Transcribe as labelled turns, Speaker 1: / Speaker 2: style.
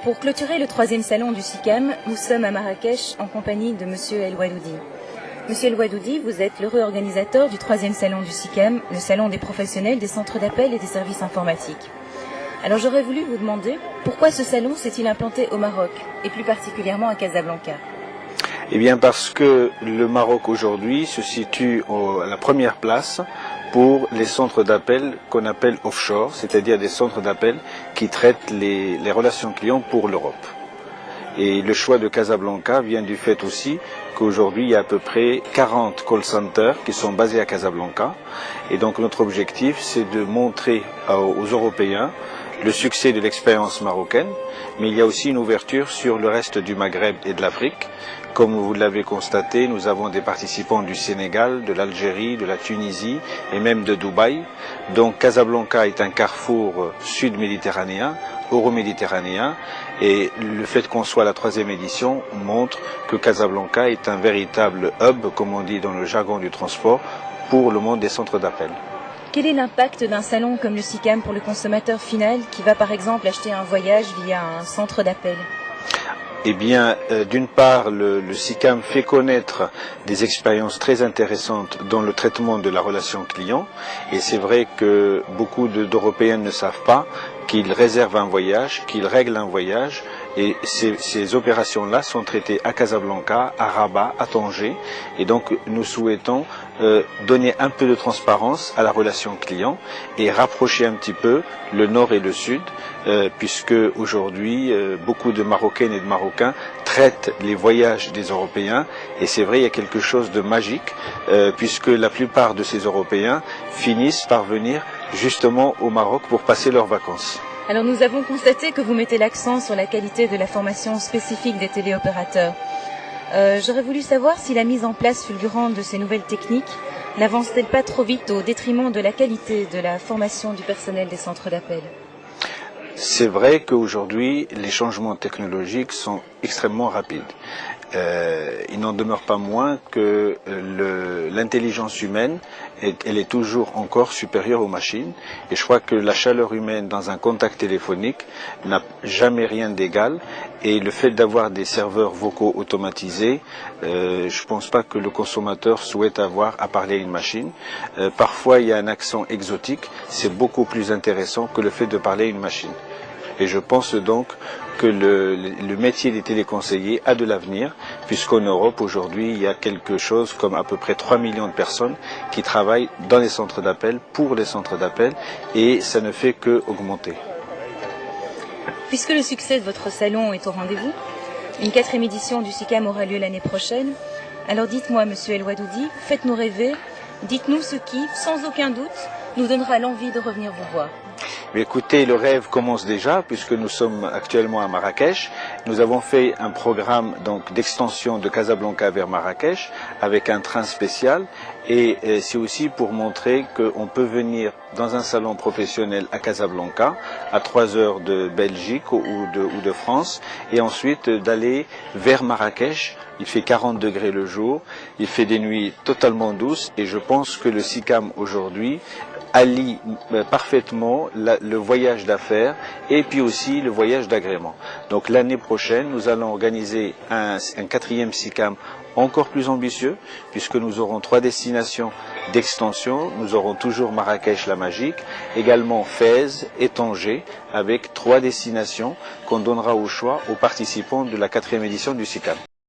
Speaker 1: Pour clôturer le 3e salon du SICAM, nous sommes à Marrakech en compagnie de Monsieur El Wadoudi. Monsieur El Wadoudi, vous êtes l'heureux organisateur du 3e salon du SICAM, le salon des professionnels des centres d'appel et des services informatiques. Alors j'aurais voulu vous demander pourquoi ce salon s'est-il implanté au Maroc, et plus particulièrement à Casablanca?
Speaker 2: Eh bien parce que le Maroc aujourd'hui se situe à la première place pour les centres d'appel qu'on appelle offshore, c'est-à-dire des centres d'appel qui traitent les relations clients pour l'Europe. Et le choix de Casablanca vient du fait aussi qu'aujourd'hui il y a à peu près 40 call centers qui sont basés à Casablanca. Et donc notre objectif c'est de montrer aux Européens le succès de l'expérience marocaine, mais il y a aussi une ouverture sur le reste du Maghreb et de l'Afrique. Comme vous l'avez constaté, nous avons des participants du Sénégal, de l'Algérie, de la Tunisie et même de Dubaï. Donc Casablanca est un carrefour sud-méditerranéen, euro-méditerranéen, et le fait qu'on soit à la 3e édition montre que Casablanca est un véritable hub, comme on dit dans le jargon du transport, pour le monde des centres d'appel.
Speaker 1: Quel est l'impact d'un salon comme le SICAM pour le consommateur final qui va par exemple acheter un voyage via un centre d'appel?
Speaker 2: Eh bien, d'une part, le SICAM fait connaître des expériences très intéressantes dans le traitement de la relation client. Et c'est vrai que beaucoup d'Européens ne savent pas qu'ils réservent un voyage, qu'ils règlent un voyage. Et ces opérations-là sont traitées à Casablanca, à Rabat, à Tanger. Et donc, nous souhaitons donner un peu de transparence à la relation client et rapprocher un petit peu le nord et le sud, puisque aujourd'hui, beaucoup de Marocaines et de Marocains traitent les voyages des Européens. Et c'est vrai, il y a quelque chose de magique, puisque la plupart de ces Européens finissent par venir justement au Maroc pour passer leurs vacances.
Speaker 1: Alors nous avons constaté que vous mettez l'accent sur la qualité de la formation spécifique des téléopérateurs. J'aurais voulu savoir si la mise en place fulgurante de ces nouvelles techniques n'avance-t-elle pas trop vite au détriment de la qualité de la formation du personnel des centres d'appel?
Speaker 2: C'est vrai qu'aujourd'hui, les changements technologiques sont extrêmement rapides. Il n'en demeure pas moins que l'intelligence humaine, elle est toujours encore supérieure aux machines. Et je crois que la chaleur humaine dans un contact téléphonique n'a jamais rien d'égal. Et le fait d'avoir des serveurs vocaux automatisés, je ne pense pas que le consommateur souhaite avoir à parler à une machine. Parfois, il y a un accent exotique. C'est beaucoup plus intéressant que le fait de parler à une machine. Et je pense donc que le métier des téléconseillers a de l'avenir, puisqu'en Europe, aujourd'hui, il y a quelque chose comme à peu près 3 millions de personnes qui travaillent dans les centres d'appel, pour les centres d'appel, et ça ne fait qu'augmenter.
Speaker 1: Puisque le succès de votre salon est au rendez-vous, une 4e édition du SICAM aura lieu l'année prochaine. Alors dites-moi, Monsieur El Wadoudi, faites-nous rêver, dites-nous ce qui, sans aucun doute, nous donnera l'envie de revenir vous voir.
Speaker 2: Mais écoutez, le rêve commence déjà puisque nous sommes actuellement à Marrakech. Nous avons fait un programme donc d'extension de Casablanca vers Marrakech avec un train spécial et c'est aussi pour montrer qu'on peut venir dans un salon professionnel à Casablanca à 3 heures de Belgique ou de France et ensuite d'aller vers Marrakech. Il fait 40 degrés le jour, il fait des nuits totalement douces et je pense que le SICAM aujourd'hui allie parfaitement le voyage d'affaires et puis aussi le voyage d'agrément. Donc l'année prochaine, nous allons organiser un 4e SICAM encore plus ambitieux, puisque nous aurons 3 destinations d'extension. Nous aurons toujours Marrakech la Magique, également Fès et Tanger, avec 3 destinations qu'on donnera au choix aux participants de la 4e édition du SICAM.